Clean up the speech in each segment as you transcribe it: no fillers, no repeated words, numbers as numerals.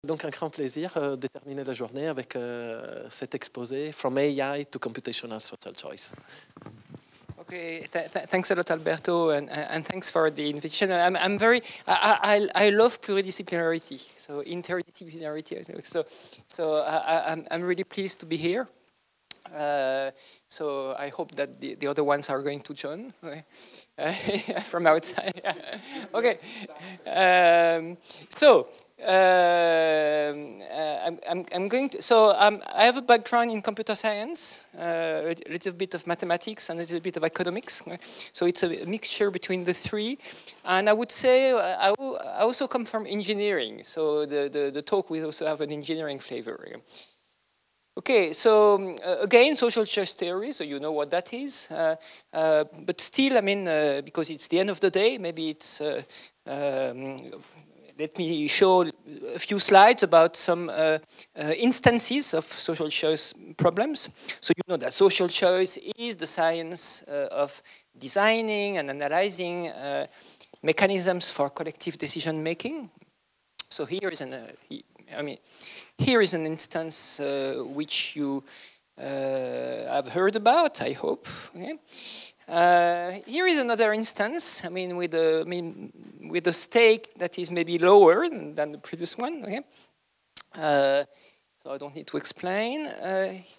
Donc un grand plaisir de terminer la journée avec cet exposé From AI to Computational Social Choice. Okay, thanks a lot, Alberto, and thanks for the invitation. I love pluridisciplinarity, so interdisciplinarity. So I'm really pleased to be here. So I hope that the other ones are going to join from outside. Okay. I'm going to. So I have a background in computer science, a little bit of mathematics, and a little bit of economics. So it's a mixture between the three. And I would say I also come from engineering. So the talk will also have an engineering flavor. Okay, so again, social choice theory, so you know what that is. But still, I mean, because it's the end of the day, maybe it's, let me show a few slides about some instances of social choice problems. So you know that social choice is the science of designing and analyzing mechanisms for collective decision making. So here is here is an instance which you have heard about, I hope. Okay? Here is another instance. I mean, with a stake that is maybe lower than the previous one. Okay? So I don't need to explain.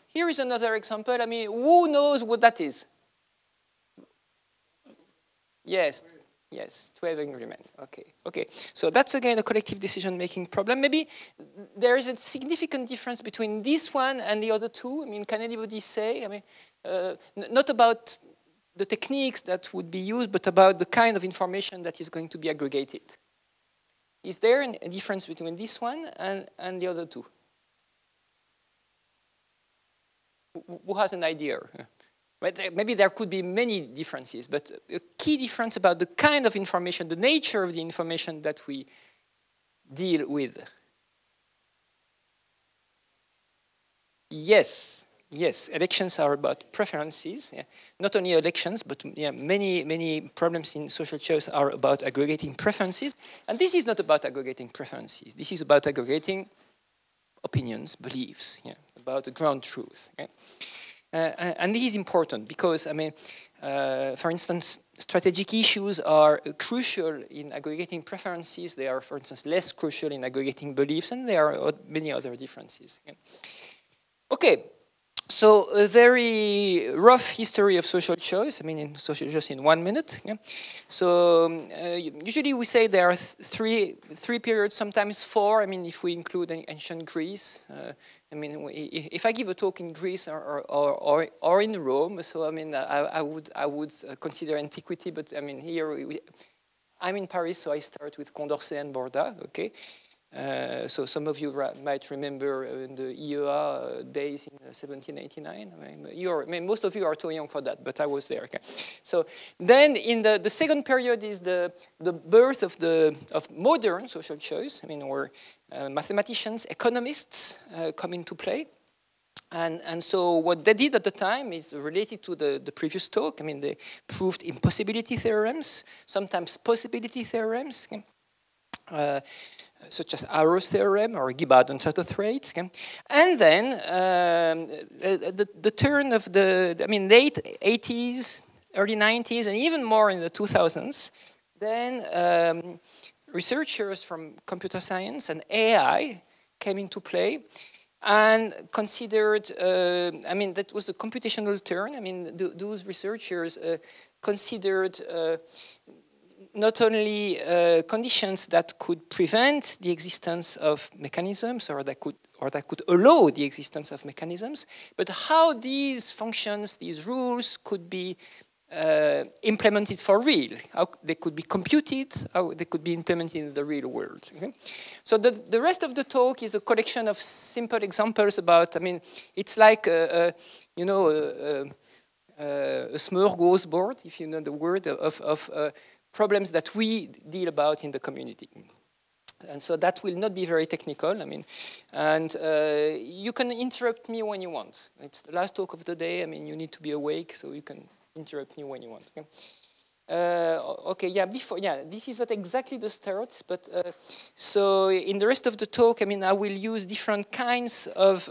Here is another example. I mean, who knows what that is? Yes. Yes, 12 agreement. Okay, okay. So that's again a collective decision-making problem. Maybe there is a significant difference between this one and the other two. I mean, can anybody say? I mean, not about the techniques that would be used, but about the kind of information that is going to be aggregated. Is there a difference between this one and the other two? Who has an idea? Maybe there could be many differences, but a key difference about the kind of information, the nature of the information that we deal with. Yes, yes, elections are about preferences. Yeah. Not only elections, but yeah, many problems in social choice are about aggregating preferences. And this is not about aggregating preferences. This is about aggregating opinions, beliefs, yeah, about the ground truth. Yeah. And this is important because, I mean, for instance, strategic issues are crucial in aggregating preferences. They are, for instance, less crucial in aggregating beliefs, and there are many other differences. Yeah. Okay, so a very rough history of social choice. I mean, in social choice in 1 minute. Yeah. So usually we say there are three periods, sometimes four. I mean, if we include ancient Greece. I mean, if I give a talk in Greece or in Rome, so I mean, I would consider antiquity, but I mean, here I'm in Paris, so I start with Condorcet and Borda. Okay, so some of you might remember in the IEA days in 1789. I mean, most of you are too young for that, but I was there. Okay, so then in the second period is the birth of modern social choice. I mean, where mathematicians, economists come into play. And so what they did at the time is related to the previous talk. I mean, they proved impossibility theorems, sometimes possibility theorems, okay? Such as Arrow's theorem or Gibbard-Uncertain rate. Okay? And then the turn of late 80s, early 90s, and even more in the 2000s, then researchers from computer science and AI came into play and considered, I mean, that was a computational turn. I mean, those researchers considered not only conditions that could prevent the existence of mechanisms or that could allow the existence of mechanisms, but how these functions, these rules could be implemented for real, how they could be computed, how they could be implemented in the real world. Okay? So the rest of the talk is a collection of simple examples about, I mean, it's like, you know, a smorgasbord, if you know the word, of problems that we deal about in the community. And so that will not be very technical, I mean, and you can interrupt me when you want. It's the last talk of the day, I mean, you need to be awake, so you can interrupt me when you want. Okay? Okay, yeah, this is not exactly the start, but so in the rest of the talk, I mean, I will use different kinds of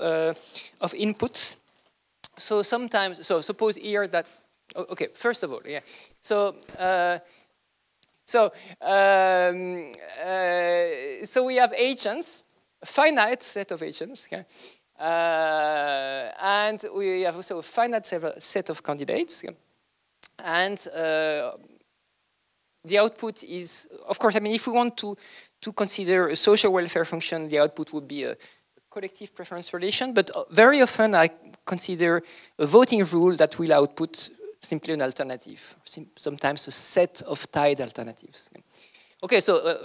inputs. So sometimes, so suppose here that, okay, first of all, yeah. So, so we have agents, a finite set of agents, okay? And we have also a finite set of candidates. Okay? And the output is, of course, I mean, if we want to consider a social welfare function, the output would be a collective preference relation, but very often I consider a voting rule that will output simply an alternative, sometimes a set of tied alternatives. Okay, so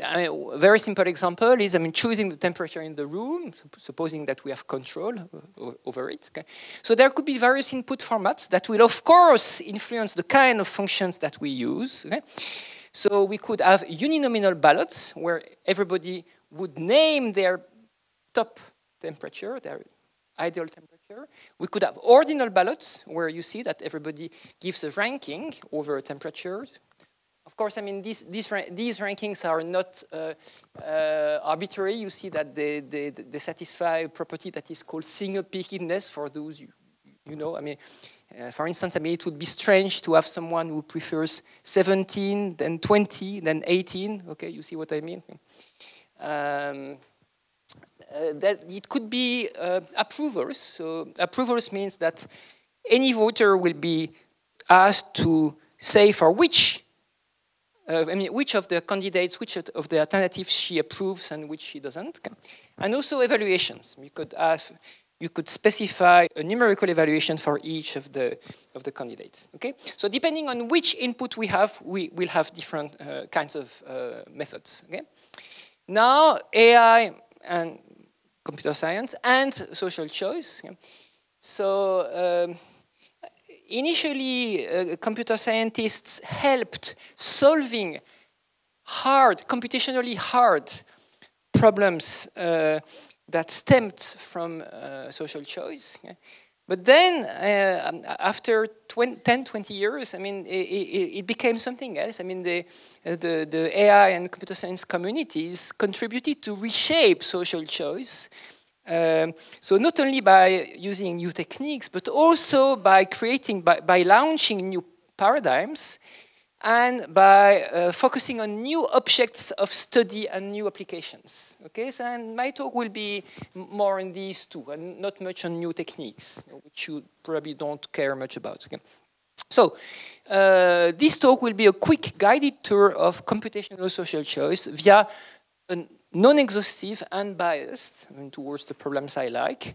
I mean, a very simple example is, I mean, choosing the temperature in the room, supposing that we have control over it. Okay? So there could be various input formats that will, of course, influence the kind of functions that we use. Okay? So we could have uninominal ballots where everybody would name their top temperature, their ideal temperature. We could have ordinal ballots where you see that everybody gives a ranking over a temperature. Of course, I mean, these rankings are not arbitrary. You see that they satisfy a property that is called single-peakedness for those you know. I mean, for instance, I mean, it would be strange to have someone who prefers 17, then 20, then 18. Okay, you see what I mean? That it could be approvers. So approvers means that any voter will be asked to say for which I mean, which of the candidates, which of the alternatives she approves and which she doesn't. And also evaluations. You could specify a numerical evaluation for each of the candidates. Okay? So depending on which input we have, we will have different kinds of methods. Okay? Now, AI and computer science and social choice. Okay? So initially, computer scientists helped solving computationally hard problems that stemmed from social choice. Yeah? But then, after 10, 20 years, I mean, it became something else. I mean, the AI and computer science communities contributed to reshape social choice. So not only by using new techniques, but also by launching new paradigms and by focusing on new objects of study and new applications. Okay, so and my talk will be more on these two and not much on new techniques, which you probably don't care much about. Okay? So this talk will be a quick guided tour of computational social choice via a non-exhaustive, unbiased, I mean, towards the problems I like,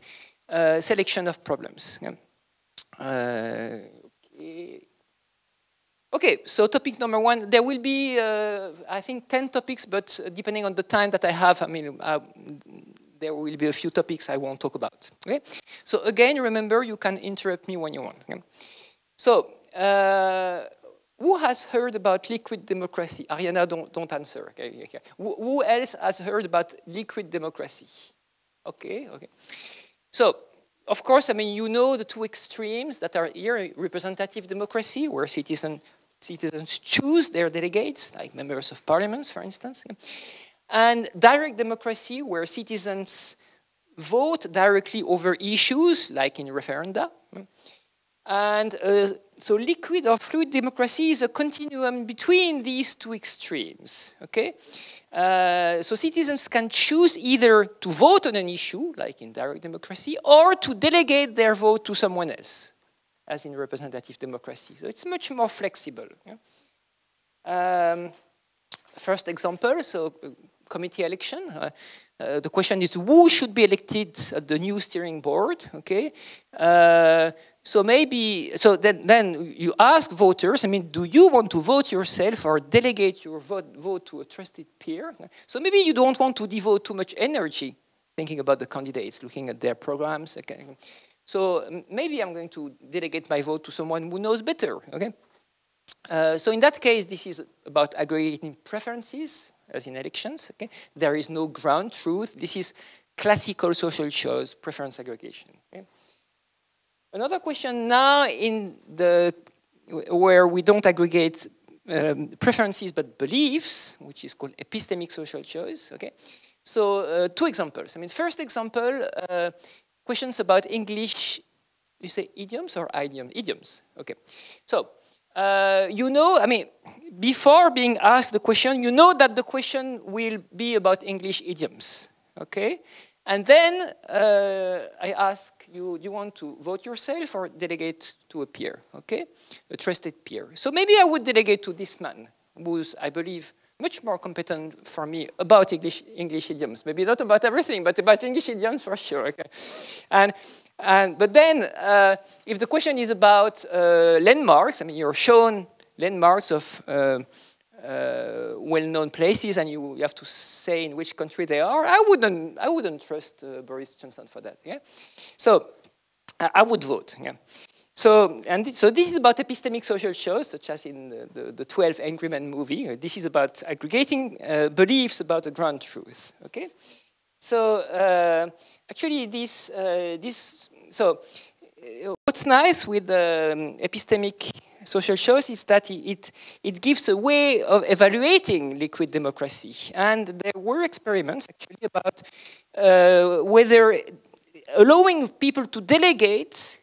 selection of problems. Yeah. Okay, so topic number one, there will be, I think, 10 topics, but depending on the time that I have, I mean, there will be a few topics I won't talk about. Okay? So again, remember, you can interrupt me when you want. Okay? So, who has heard about liquid democracy? Ariana, don't answer. Okay, okay. Who else has heard about liquid democracy? Okay, okay. So, of course, I mean, you know the two extremes that are here, representative democracy, where citizens choose their delegates, like members of parliaments, for instance, and direct democracy, where citizens vote directly over issues, like in referenda. And so liquid or fluid democracy is a continuum between these two extremes, okay? So citizens can choose either to vote on an issue, like in direct democracy, or to delegate their vote to someone else, as in representative democracy. So it's much more flexible. Yeah? First example, so committee election. The question is, who should be elected at the new steering board? Okay. So then you ask voters, I mean, do you want to vote yourself or delegate your vote to a trusted peer? So maybe you don't want to devote too much energy thinking about the candidates, looking at their programs. Okay. So maybe I'm going to delegate my vote to someone who knows better. Okay. So in that case, this is about aggregating preferences, as in elections. Okay? There is no ground truth. This is classical social choice, preference aggregation. Okay? Another question now where we don't aggregate preferences but beliefs, which is called epistemic social choice. Okay, so 2 examples. I mean, first example, questions about English. You say idioms or idioms? Idioms. Okay, so you know, I mean, before being asked the question, you know that the question will be about English idioms. Okay. And then I ask you, do you want to vote yourself or delegate to a peer, okay? A trusted peer. So maybe I would delegate to this man, who's, I believe, much more competent for me about English idioms. Maybe not about everything, but about English idioms for sure, okay? But then, if the question is about landmarks, I mean, you're shown landmarks of well-known places, and you have to say in which country they are. I wouldn't trust Boris Johnson for that. Yeah, so I would vote. Yeah, so this is about epistemic social shows, such as in the 12 Angry Men movie. This is about aggregating beliefs about a ground truth. Okay, so actually what's nice with epistemic social shows is that it gives a way of evaluating liquid democracy. And there were experiments actually about whether allowing people to delegate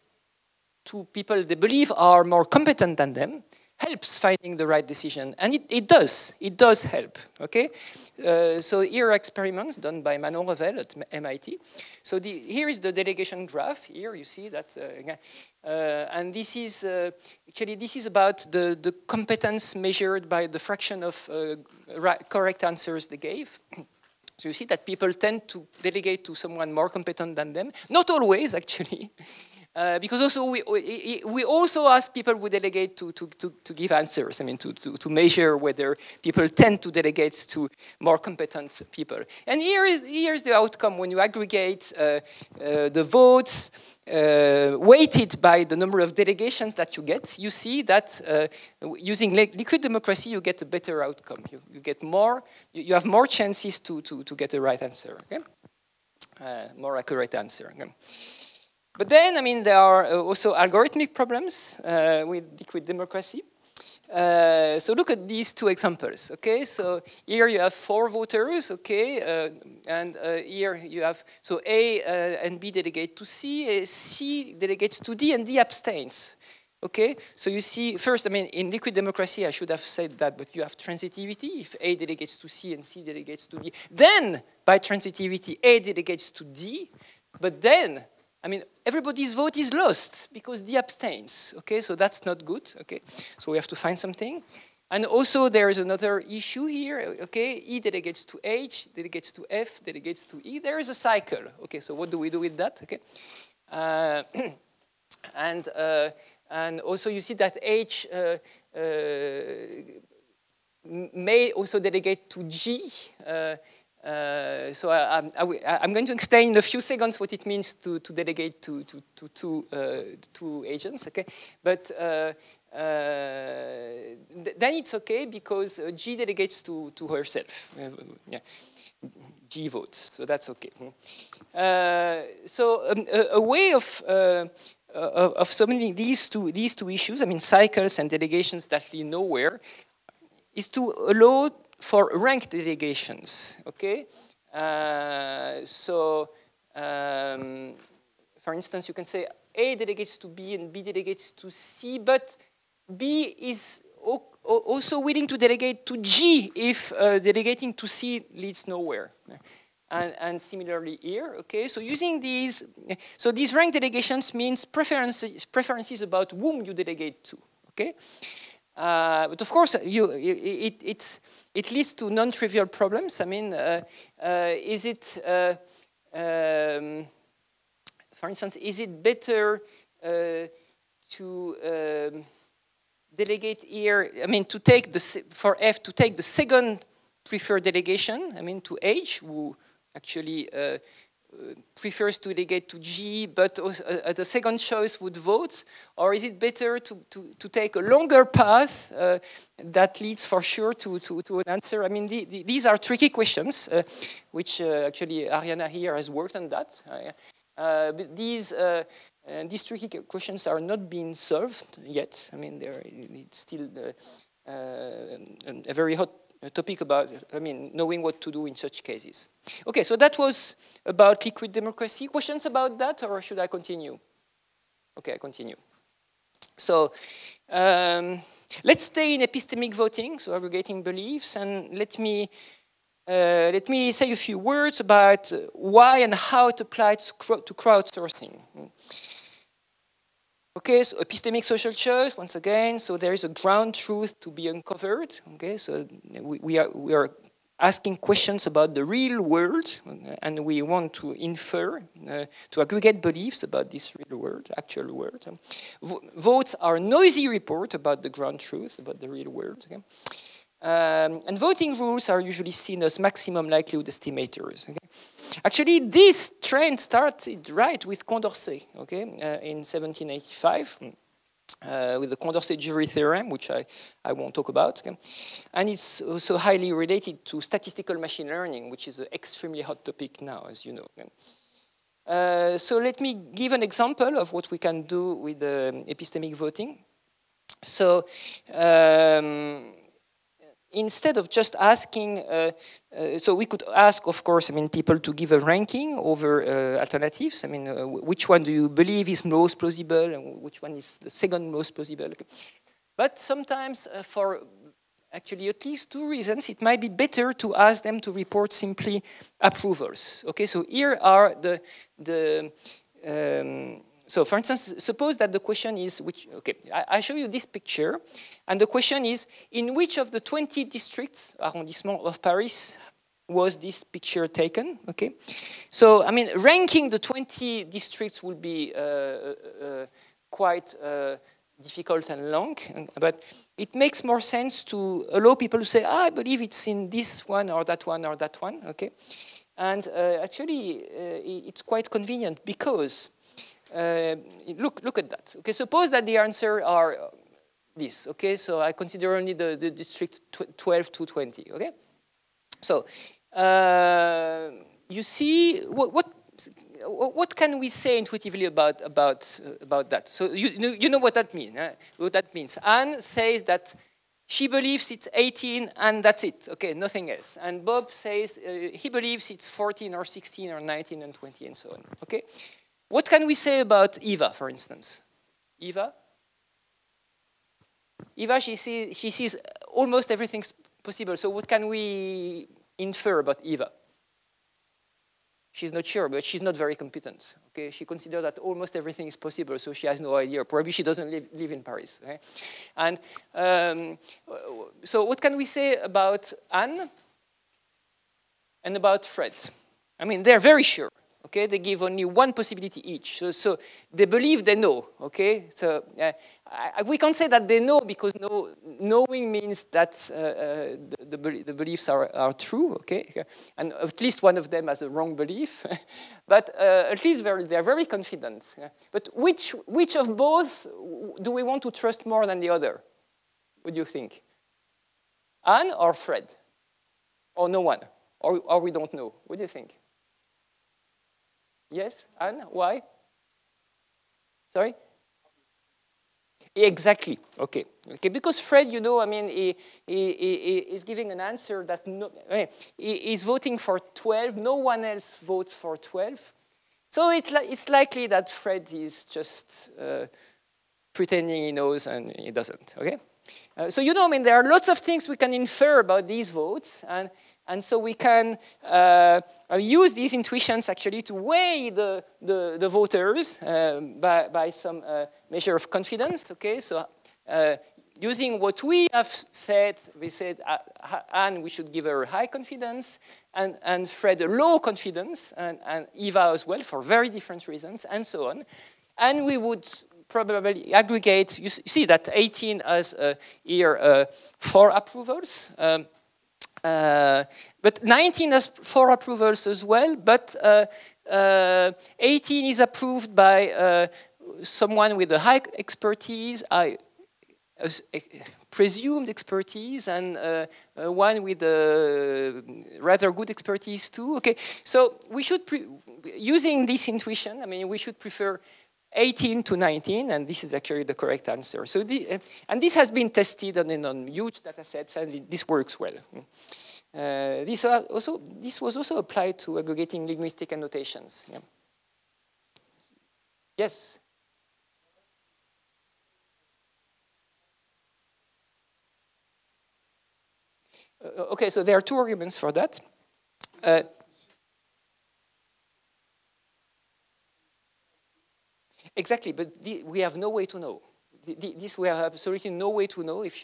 to people they believe are more competent than them helps finding the right decision. And it does help, okay? So here are experiments done by Manon Revel at MIT. So here is the delegation graph. Here you see that, and this is, actually this is about the competence measured by the fraction of correct answers they gave. So you see that people tend to delegate to someone more competent than them. Not always, actually. Because also we also ask people who delegate to give answers. I mean, to measure whether people tend to delegate to more competent people. And here's the outcome when you aggregate the votes weighted by the number of delegations that you get. You see that using liquid democracy, you get a better outcome. You get more. You have more chances to get a right answer. Okay? More accurate answer. Okay? But then, I mean, there are also algorithmic problems with liquid democracy. So look at these 2 examples, okay? So here you have 4 voters, okay? And here you have, so A and B delegate to C, C delegates to D, and D abstains, okay? So you see, first, I mean, in liquid democracy, I should have said that, but you have transitivity. If A delegates to C and C delegates to D, then by transitivity, A delegates to D, but then, I mean, everybody's vote is lost because D abstains, okay? So that's not good, okay? So we have to find something. And also there is another issue here, okay? E delegates to H, delegates to F, delegates to E. There is a cycle, okay? So what do we do with that, okay? And also you see that H may also delegate to G. So I'm going to explain in a few seconds what it means to delegate to two agents, okay? But then it's okay because G delegates to herself. Yeah. G votes, so that's okay. So a way of solving these two issues, I mean cycles and delegations that lead nowhere, is to allow for ranked delegations, okay? For instance, you can say A delegates to B and B delegates to C, but B is also willing to delegate to G if delegating to C leads nowhere. And similarly here, okay? So using these, so these ranked delegations means preferences about whom you delegate to, okay? But of course, it leads to non-trivial problems. I mean, is it, for instance, is it better to delegate here? I mean, to take for F to take the second preferred delegation. I mean, to H, who actually prefers to delegate to G, but also, the second choice would vote? Or is it better to take a longer path that leads for sure to an answer? I mean, these are tricky questions, which actually Ariana here has worked on that. But these tricky questions are not being solved yet. I mean, it's still a very hot topic about, knowing what to do in such cases. Okay, so that was about liquid democracy. Questions about that, or should I continue? Okay, I continue. So let's stay in epistemic voting, so aggregating beliefs, and let me say a few words about why and how it applies to crowdsourcing. Okay, so epistemic social choice, once again, so there is a ground truth to be uncovered. Okay, so we are asking questions about the real world, and we want to infer, to aggregate beliefs about this real world, actual world. Votes are a noisy report about the ground truth, about the real world. Okay? And voting rules are usually seen as maximum likelihood estimators. Okay? Actually, this trend started right with Condorcet, okay, in 1785. With the Condorcet jury theorem, which I won't talk about. Okay? And it's also highly related to statistical machine learning, which is an extremely hot topic now, as you know. Okay? So let me give an example of what we can do with epistemic voting. So instead of just asking, so we could ask, of course, people to give a ranking over alternatives. Which one do you believe is most plausible, and which one is the second most plausible? Okay. But sometimes, for actually at least two reasons, it might be better to ask them to report simply approvals. Okay, so here are so for instance, suppose that the question is, I show you this picture, and the question is, in which of the 20 districts, arrondissements of Paris, was this picture taken? Okay, so ranking the 20 districts will be quite difficult and long, but it makes more sense to allow people to say, I believe it's in this one or that one or that one, okay? And actually, it's quite convenient because look at that. Okay, suppose that the answer are this. Okay, so I consider only the district 12 to 20. Okay, so you see what can we say intuitively about that? So you know what that means. What that means. Anne says that she believes it's 18 and that's it. Okay, nothing else. And Bob says he believes it's 14 or 16 or 19 and 20 and so on. Okay. What can we say about Eva, for instance? Eva, she sees almost everything's possible. So what can we infer about Eva? She's not sure, but she's not very competent. Okay, she considers that almost everything is possible, so she has no idea. Probably she doesn't live in Paris. Okay? And so what can we say about Anne and about Fred? They're very sure. Okay, they give only one possibility each. So they believe they know. Okay, so we can't say that they know because knowing means that the beliefs are true. Okay, and at least one of them has a wrong belief, but at least they're very confident. But which of both do we want to trust more than the other? What do you think? Anne or Fred, or no one, or we don't know? What do you think? Yes, Anne, why? Sorry? Exactly, okay, because Fred, he is giving an answer that he is voting for 12, no one else votes for 12. So it's likely that Fred is just pretending he knows and he doesn't, okay? So there are lots of things we can infer about these votes, and so we can use these intuitions actually to weigh the voters by some measure of confidence. Okay, so using what we have said, we said Anne, we should give her high confidence, and Fred a low confidence, and Eva as well for very different reasons, and so on. And we would probably aggregate. You see that 18 has here 4 approvals. But 19 has 4 approvals as well, but 18 is approved by someone with a high expertise, presumed expertise, and one with a rather good expertise too. Okay, so we should, using this intuition, we should prefer 18 to 19, and this is actually the correct answer. So and this has been tested on huge data sets, and this works well. This was also applied to aggregating linguistic annotations. Yeah. Yes? Okay, so there are two arguments for that. Exactly, but we have no way to know. This we have absolutely no way to know if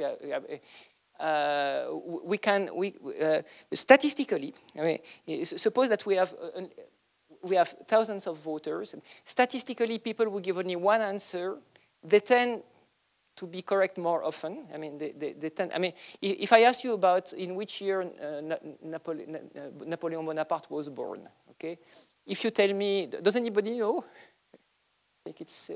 statistically. I mean, suppose that we have thousands of voters. Statistically, people who give only one answer, they tend to be correct more often. I mean, they tend. I mean, if I ask you about in which year Napoleon Bonaparte was born, okay? If you tell me, does anybody know? I think it's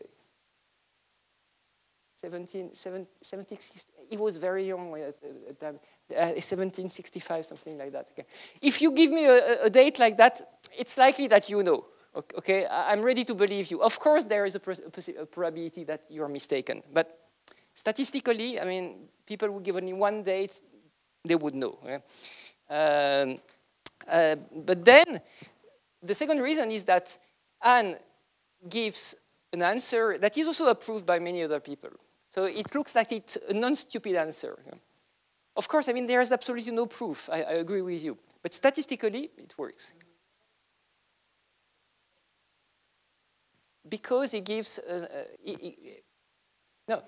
1760. He was very young at the time, 1765, something like that. Okay. If you give me a date like that, it's likely that you know. Okay, I'm ready to believe you. Of course, there is a probability that you're mistaken, but statistically, I mean, people who give only one date, they would know. Okay? But then, the second reason is that Anne gives an answer that is also approved by many other people. So it looks like it's a non-stupid answer. Of course, I mean, there is absolutely no proof. I agree with you. But statistically, it works. Because he gives... No,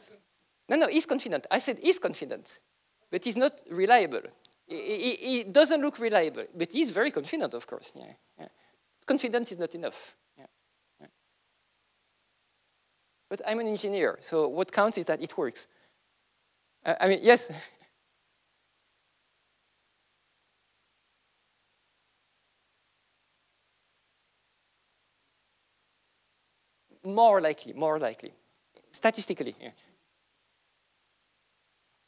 he's confident. I said he's confident. But he's not reliable. He doesn't look reliable. But he's very confident, of course. Yeah, yeah. Confident is not enough. But I'm an engineer, so what counts is that it works. I mean, yes? More likely. Statistically, yeah.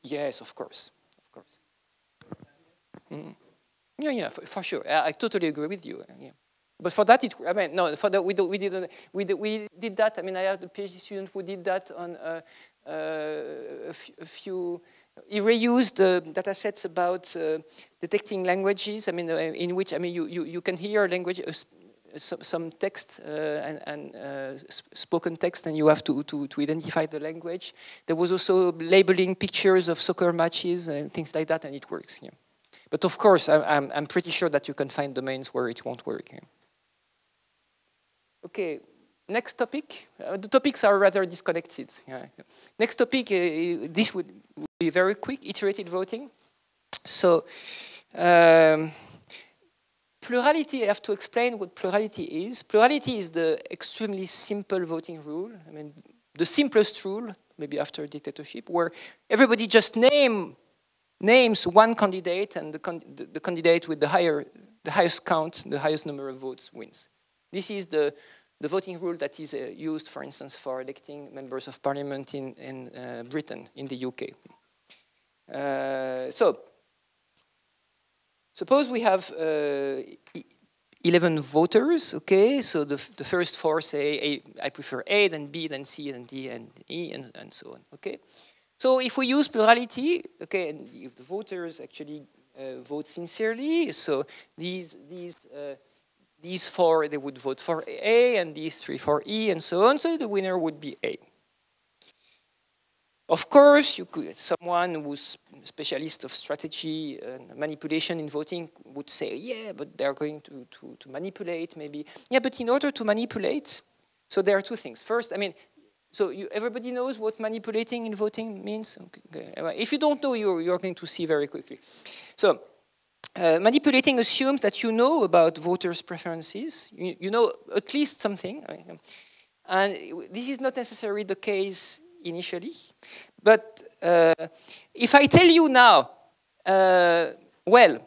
Yes, of course. Mm. Yeah, for sure. I totally agree with you. Yeah. But for that, I mean, no. For that, we did that. I mean, I had a PhD student who did that on a few. He reused data sets about detecting languages. I mean, in which you can hear language, some text and spoken text, and you have to identify the language. There was also labeling pictures of soccer matches and things like that, and it works. Yeah. But of course, I'm pretty sure that you can find domains where it won't work. Yeah. Okay, next topic. The topics are rather disconnected. Yeah. Next topic, this would be very quick, iterated voting. So, plurality, I have to explain what plurality is. Plurality is the extremely simple voting rule. I mean, the simplest rule, maybe after dictatorship, where everybody just names one candidate, and the candidate with the highest count, the highest number of votes wins. This is the voting rule that is used, for instance, for electing members of parliament in Britain, in the UK. So, suppose we have 11 voters, okay? So the first four say, I prefer A, then B, then C, then D, and E, and so on, okay? So if we use plurality, okay, and if the voters actually vote sincerely, so these four, they would vote for A, and these three for E, and so on, so the winner would be A. Of course, you could, someone who's a specialist of strategy and manipulation in voting would say, yeah, but they're going to manipulate, maybe. Yeah, but in order to manipulate, so there are two things. First, I mean, so everybody knows what manipulating in voting means? Okay. If you don't know, you're going to see very quickly. So, manipulating assumes that you know about voters' preferences. You know at least something. And this is not necessarily the case initially. But if I tell you now, well,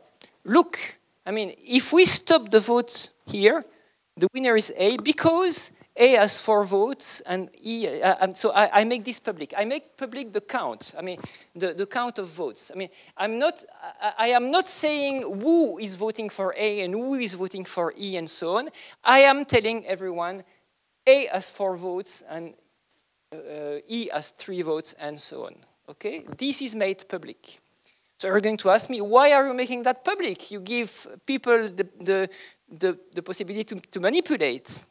look, I mean, if we stop the vote here, the winner is A because A has 4 votes, and E, and so I make this public. I make public the count. I mean, the count of votes. I mean, I am not saying who is voting for A and who is voting for E and so on. I am telling everyone A has 4 votes and E has 3 votes and so on. Okay, this is made public. So you're going to ask me, why are you making that public? You give people the possibility to manipulate.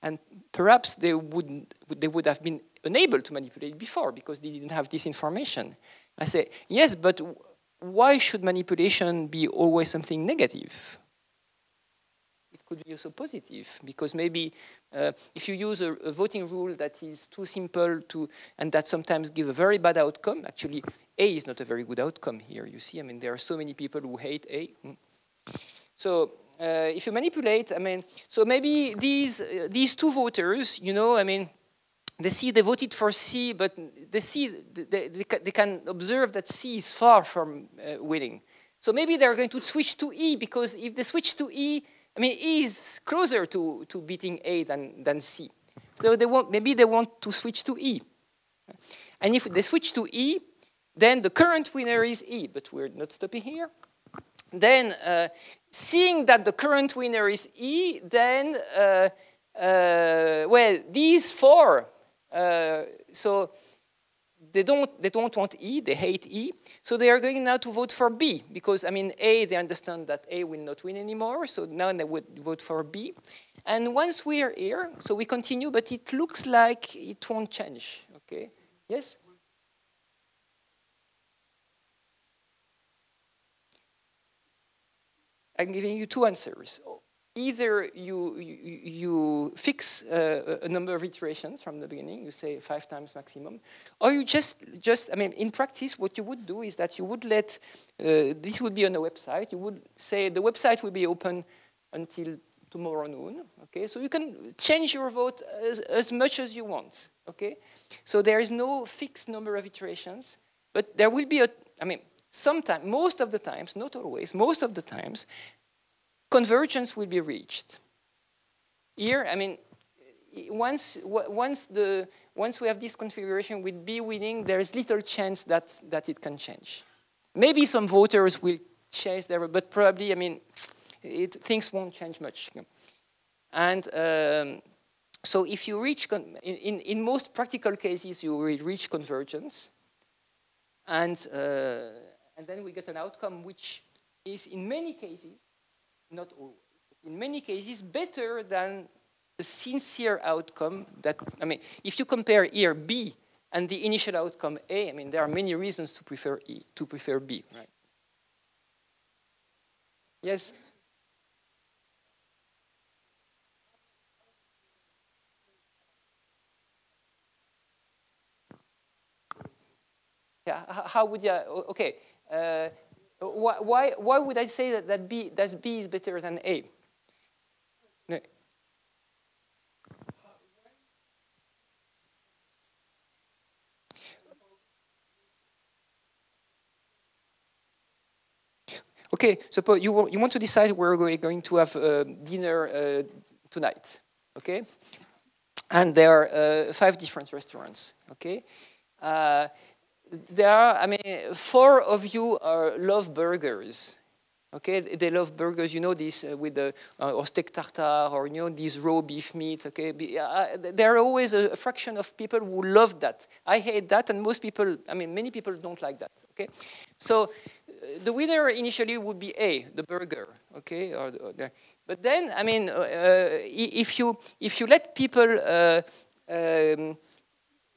And perhaps they would have been unable to manipulate before because they didn't have this information. I say, yes, but why should manipulation be always something negative? It could be also positive, because maybe if you use a voting rule that is too simple and that sometimes give a very bad outcome, actually A is not a very good outcome here, you see. I mean, there are so many people who hate A. So if you manipulate, I mean, so maybe these 2 voters, you know, I mean, they voted for C, but they can observe that C is far from winning. So maybe they're going to switch to E, because if they switch to E, I mean, E is closer to beating A than C. So maybe they want to switch to E. And if they switch to E, then the current winner is E, but we're not stopping here. Then, seeing that the current winner is E, then, well, these 4, so they don't want E, they hate E, so they are going now to vote for B, because, I mean, A, they understand that A will not win anymore, so now they would vote for B. And once we are here, so we continue, but it looks like it won't change, okay? Yes? I'm giving you 2 answers. Either you fix a number of iterations from the beginning, you say 5 times maximum, or you just, I mean, in practice, what you would do is that you would let, this would be on a website, you would say the website will be open until tomorrow noon, okay? So you can change your vote as much as you want, okay? So there is no fixed number of iterations, but there will be I mean, sometimes, most of the times, not always, most of the times, convergence will be reached. Here, I mean, once we have this configuration with B winning, there is little chance that it can change. Maybe some voters will change their, but probably, I mean, things won't change much. And so if you reach, in most practical cases, you will reach convergence. And then we get an outcome which is, in many cases, not always, in many cases, better than the sincere outcome that, I mean, if you compare here B and the initial outcome A, I mean, there are many reasons to prefer B, right? Yes? Yeah, how would you, okay. Why would I say that B is better than A? No. Okay, suppose you want to decide where we're going to have dinner tonight, okay? And there are 5 different restaurants, okay? There are, I mean, 4 of you love burgers, okay? They love burgers, you know, this with the or steak tartare, or, you know, this raw beef meat, okay? There are always a fraction of people who love that. I hate that, and most people, I mean, many people don't like that, okay? So the winner initially would be A, the burger, okay? But then, I mean, if you let people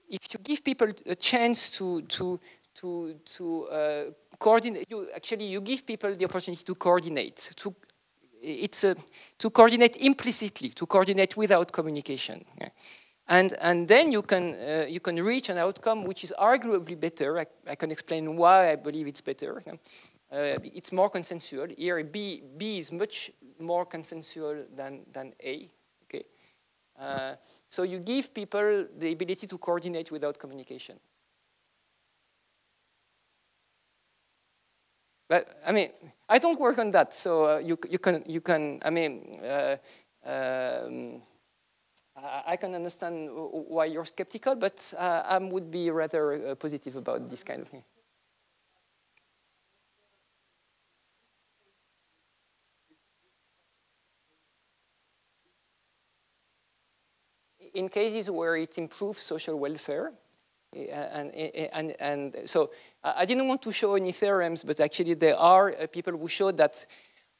if you give people a chance to coordinate, you give people the opportunity to coordinate. To coordinate implicitly, to coordinate without communication. Yeah. And then you can reach an outcome which is arguably better. I can explain why I believe it's better. It's more consensual. Here, B is much more consensual than A. Okay. So you give people the ability to coordinate without communication. But I mean, I don't work on that, so you can. I mean, I can understand why you're skeptical, but I would be rather positive about this kind of thing. in cases where it improves social welfare. And so I didn't want to show any theorems, but actually there are people who showed that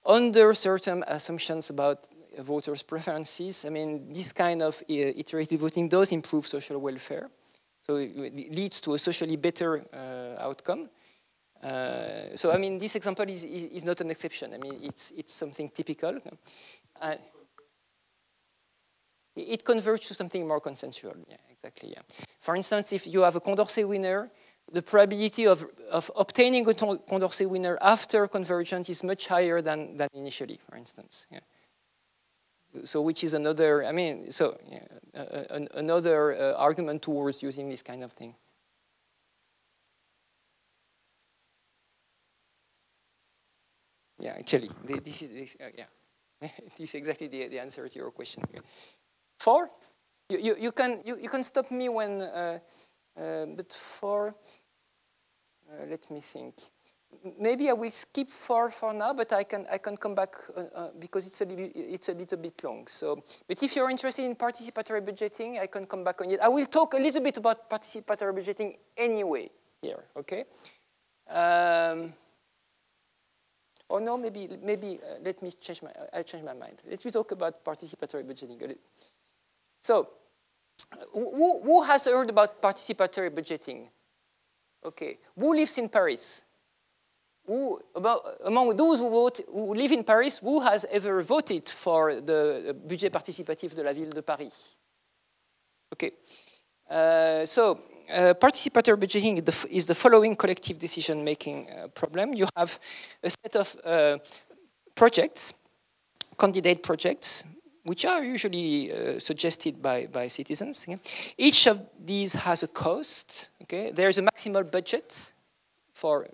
under certain assumptions about voters' preferences, I mean, this kind of iterative voting does improve social welfare. So it leads to a socially better outcome. So I mean, this example is not an exception. I mean, it's something typical. It converges to something more consensual. Yeah, exactly. Yeah. For instance, if you have a Condorcet winner, the probability of obtaining a Condorcet winner after convergence is much higher than initially, for instance. Yeah. So, which is another, I mean, so yeah, another argument towards using this kind of thing. Yeah, actually, this is yeah, this is exactly the answer to your question. 4, you can stop me when, but 4. Let me think. Maybe I will skip 4 for now, but I can come back because it's a little bit long. So, but if you're interested in participatory budgeting, I can come back on it. I will talk a little bit about participatory budgeting anyway here. Okay. Or no, maybe let me change I'll change my mind. Let me talk about participatory budgeting. So, who has heard about participatory budgeting? Okay, who lives in Paris? Among those who live in Paris, who has ever voted for the budget participatif de la ville de Paris? Okay, so participatory budgeting is the following collective decision-making problem. You have a set of projects, candidate projects, which are usually suggested by citizens. Okay? Each of these has a cost. Okay, there's a maximal budget for,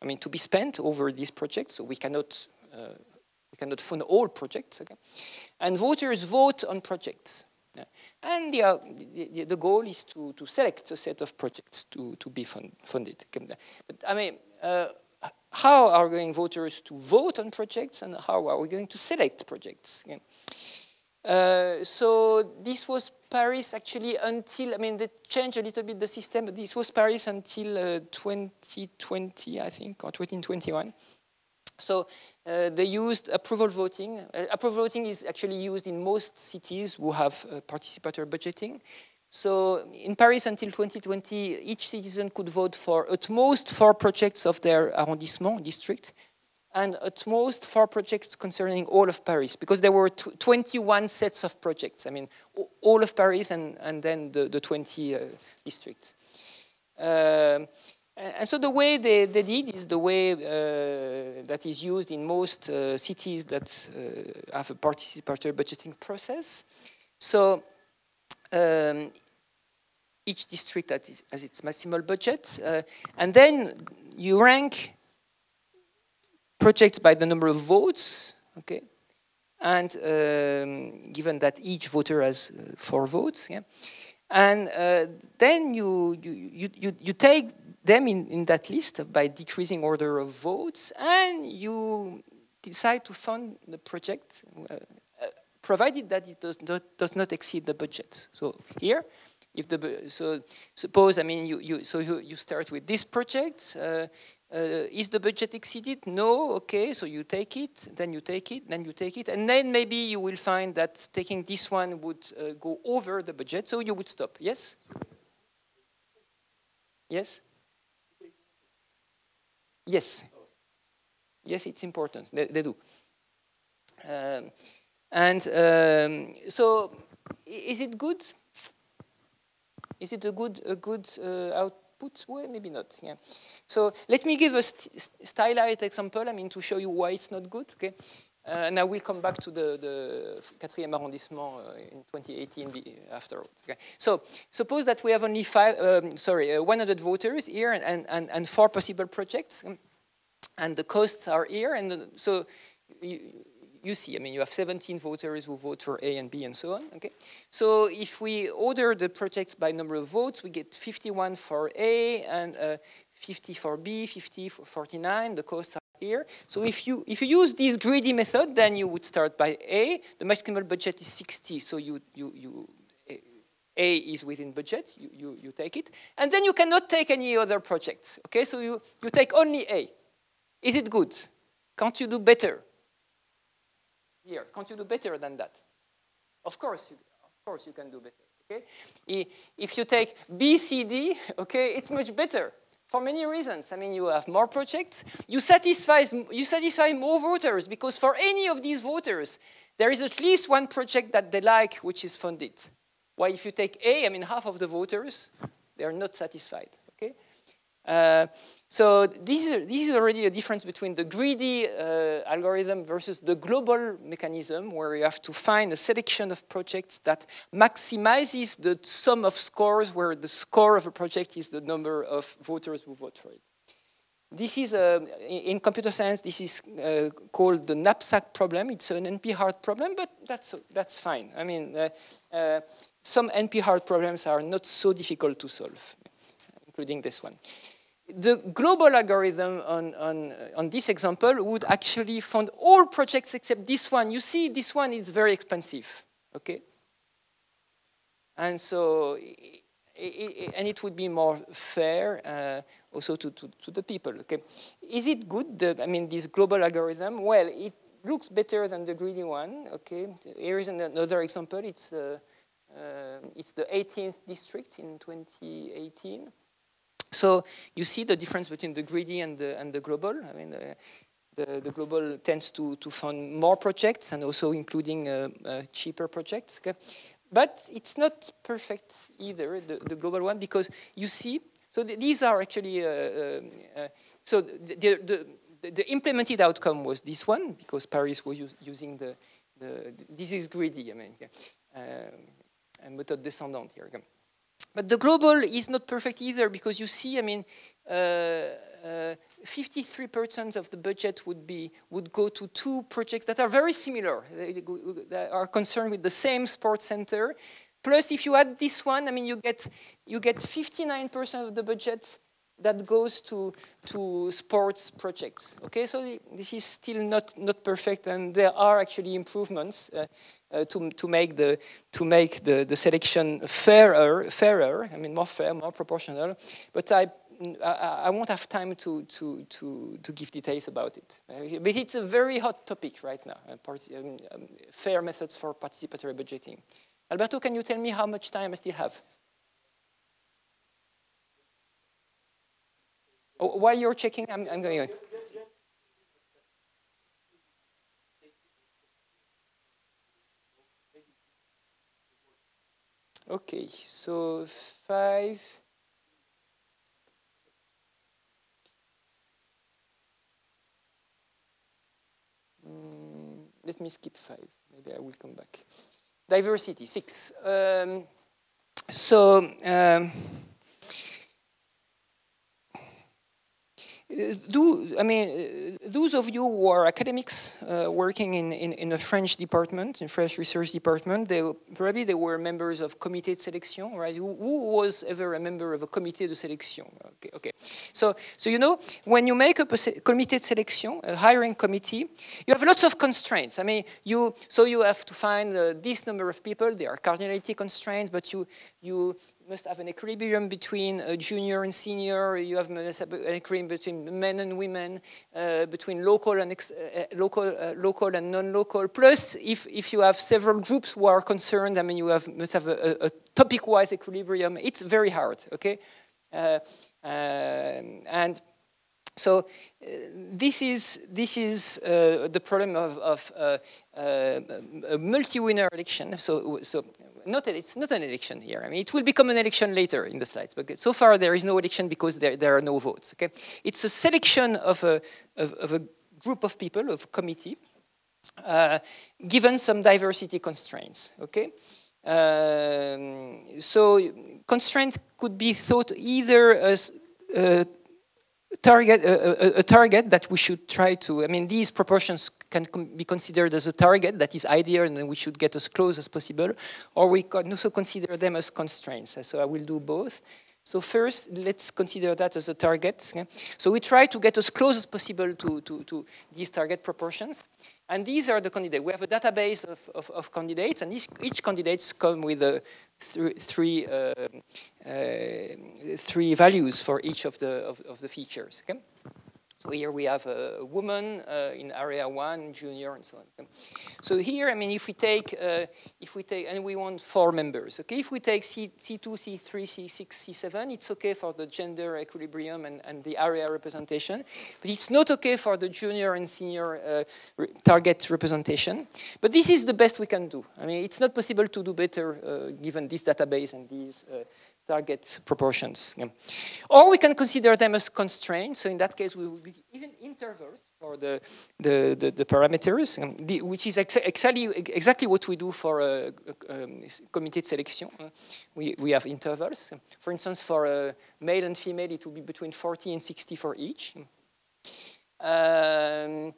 I mean, to be spent over these projects. So we cannot fund all projects. Okay, and voters vote on projects. Yeah. And the goal is to select a set of projects to be funded. Okay? But I mean, how are going voters to vote on projects, and how are we going to select projects? Okay? So this was Paris actually until, I mean, they changed a little bit the system, but this was Paris until 2020, I think, or 2021. So they used approval voting. Approval voting is actually used in most cities who have participatory budgeting. So in Paris until 2020, each citizen could vote for at most 4 projects of their arrondissement, district, and at most 4 projects concerning all of Paris, because there were 21 sets of projects. I mean, all of Paris and then the 20 districts. And so the way they did is the way that is used in most cities that have a participatory budgeting process. So each district has its maximal budget, and then you rank projects by the number of votes, okay? And given that each voter has 4 votes, yeah? And then you take them in that list by decreasing order of votes, and you decide to fund the project, provided that it does not exceed the budget. So here, so suppose, I mean, you start with this project. Is the budget exceeded? No. Okay, so you take it, then you take it, then you take it, and then maybe you will find that taking this one would go over the budget, so you would stop. Yes? Yes? Yes. Yes, it's important. They do. So, is it good? Is it a good output? Well, maybe not. Yeah. So let me give a stylized example. I mean, to show you why it's not good. Okay. And I will come back to the 4e arrondissement in 2018 afterwards. Okay. So suppose that we have only 100 voters here and 4 possible projects, and the costs are here, and so you see, I mean, you have 17 voters who vote for A and B and so on, okay? So if we order the projects by number of votes, we get 51 for A and 50 for B, 50 for 49, the costs are here. So if you use this greedy method, then you would start by A, the maximal budget is 60, so you A is within budget, you take it. And then you cannot take any other project. Okay, so you take only A. Is it good? Can't you do better? Here, can't you do better than that? Of course you can do better. Okay? If you take B, C, D, okay, it's much better for many reasons. I mean, you have more projects. You satisfy more voters because for any of these voters, there is at least one project that they like which is funded. While if you take A, I mean, half of the voters, they are not satisfied. Okay? So this is already a difference between the greedy algorithm versus the global mechanism, where you have to find a selection of projects that maximizes the sum of scores, where the score of a project is the number of voters who vote for it. This is, in computer science, this is called the knapsack problem. It's an NP-hard problem, but that's fine. I mean, some NP-hard problems are not so difficult to solve, including this one. The global algorithm on this example would actually fund all projects except this one. You see, this one is very expensive, okay? And so, and it would be more fair also to the people, okay? Is it good, I mean, this global algorithm? Well, it looks better than the greedy one, okay? Here is another example. It's the 18th district in 2018. So you see the difference between the greedy and the global. I mean, the global tends to fund more projects and also including cheaper projects. Okay? But it's not perfect either, the global one, because you see, so these are actually, so the implemented outcome was this one, because Paris was using this is greedy, I mean, method descendant here. Okay? But the global is not perfect either, because you see, I mean, 53% of the budget would go to two projects that are very similar. They are concerned with the same sports center. Plus, if you add this one, I mean, you get 59% of the budget that goes to sports projects. Okay, so this is still not perfect, and there are actually improvements to make the selection fairer. I mean, more fair, more proportional. But I won't have time to give details about it. But it's a very hot topic right now. Fair methods for participatory budgeting. Alberto, can you tell me how much time I still have? Oh, while you're checking, I'm going on. Okay, so 5. Let me skip 5. Maybe I will come back. Diversity, 6. Those of you who are academics working in a French department, in French research department, probably they were members of comité de sélection, right? Who was ever a member of a comité de sélection? Okay. So you know, when you make up a comité de sélection, a hiring committee, you have lots of constraints. I mean, you have to find this number of people. There are cardinality constraints, but you must have an equilibrium between junior and senior. You must have an equilibrium between men and women, between local and non-local. Plus, if you have several groups who are concerned, I mean, you must have a topic-wise equilibrium. It's very hard, okay? And so this is the problem of a multi-winner election. So it's not an election here. I mean, it will become an election later in the slides. But so far, there is no election because there are no votes. Okay, it's a selection of a group of people, of a committee, given some diversity constraints. Okay. So constraint could be thought either as a target that we should try to, I mean, these proportions can be considered as a target that is ideal and then we should get as close as possible, or we can also consider them as constraints. So I will do both. So first, let's consider that as a target. Yeah? So we try to get as close as possible to these target proportions. And these are the candidates. We have a database of candidates, and each candidates come with three values for each of the features. Okay? So here we have a woman in area 1, junior, and so on. Okay? So here, I mean, if we take, and we want 4 members. Okay, if we take C2, C3, C6, C7, it's okay for the gender equilibrium and the area representation, but it's not okay for the junior and senior target representation. But this is the best we can do. I mean, it's not possible to do better given this database and these target proportions. Yeah. Or we can consider them as constraints. So in that case, we will be even intervals for the parameters, which is exactly what we do for committed selection. We have intervals. For instance, for male and female, it will be between 40 and 60 for each. And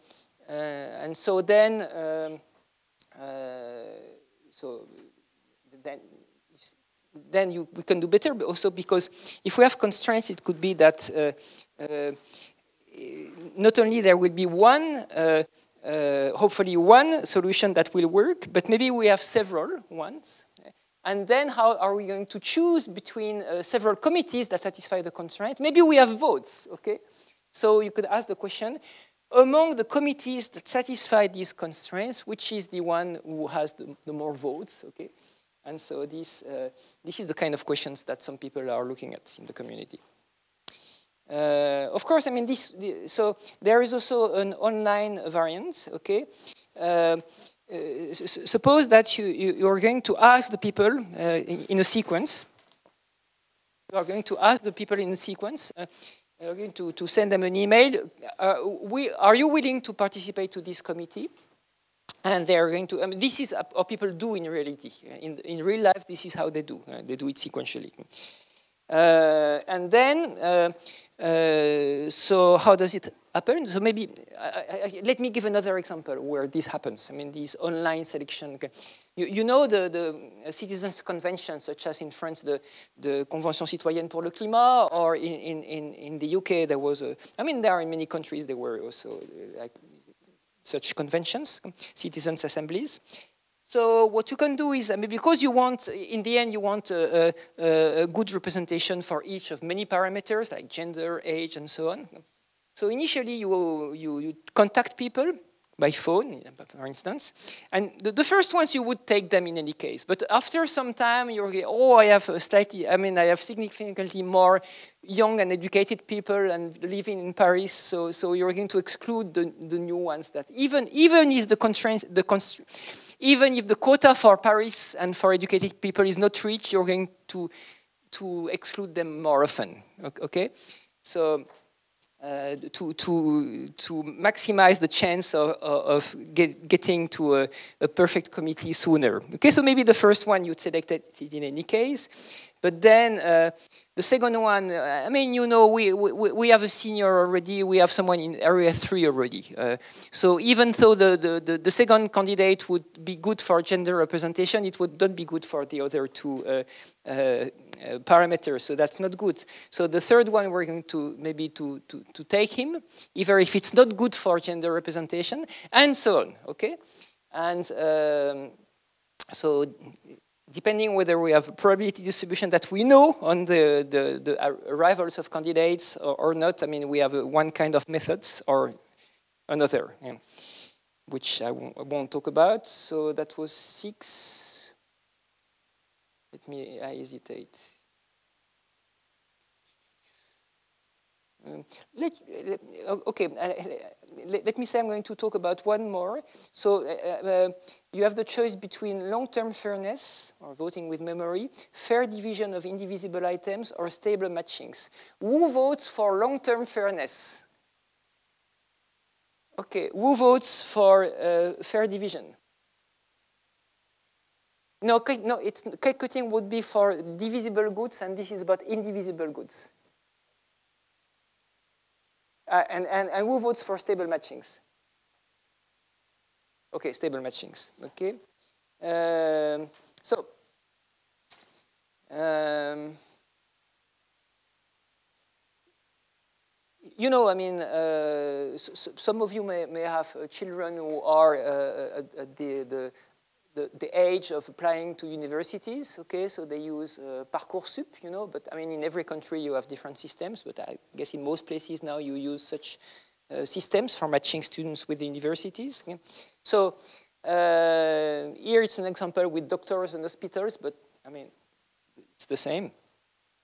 so then, then we can do better, but also because if we have constraints, it could be that not only there will be one, hopefully one solution that will work, but maybe we have several ones. And then how are we going to choose between several committees that satisfy the constraint? Maybe we have votes, okay? So you could ask the question, among the committees that satisfy these constraints, which is the one who has the more votes, okay? And so this is the kind of questions that some people are looking at in the community. Of course, I mean, so there is also an online variant, okay? Suppose that you're going to ask the people in a sequence. You are going to ask the people in a sequence. You're going to send them an email. Are you willing to participate to this committee? And they're going to, I mean, this is how people do in reality. In real life, this is how they do. They do it sequentially. And then, so how does it happen? So maybe, let me give another example where this happens. I mean, this online selection. Okay. You know the citizens' convention, such as in France, the Convention citoyenne pour le climat, or in the UK, there was I mean, there are in many countries, there were also like such conventions, citizens' assemblies. So what you can do is, I mean, because you want, in the end, you want a good representation for each of many parameters, like gender, age, and so on. So initially, you contact people by phone, for instance, and the first ones you would take them in any case. But after some time, you're, I have I have significantly more young and educated people and living in Paris, so you're going to exclude the new ones that even if the constraints, even if the quota for Paris and for educated people is not reached, you're going to exclude them more often. Okay, so to maximize the chance of getting to a perfect committee sooner. Okay, so maybe the first one you selected in any case, but then the second one, I mean, you know, we have a senior already, we have someone in area 3 already. So even though the second candidate would be good for gender representation, it would not be good for the other two parameters, so that's not good. So the third one, we're going to maybe to take him, even if it's not good for gender representation, and so on, okay? And so depending whether we have a probability distribution that we know on the arrivals of candidates or not, I mean, we have one kind of methods or another, yeah, which I won't talk about. So that was 6. I hesitate. Let me say I'm going to talk about one more. So you have the choice between long-term fairness, or voting with memory, fair division of indivisible items, or stable matchings. Who votes for long-term fairness? Okay, who votes for fair division? No, it's cake cutting would be for divisible goods, and this is about indivisible goods. And who votes for stable matchings? Okay, stable matchings. Okay. you know, I mean, some of you may have children who are at the age of applying to universities, okay? So they use Parcoursup, you know, but I mean, in every country you have different systems, but I guess in most places now you use such systems for matching students with the universities. Okay? So here it's an example with doctors and hospitals, but I mean, it's the same.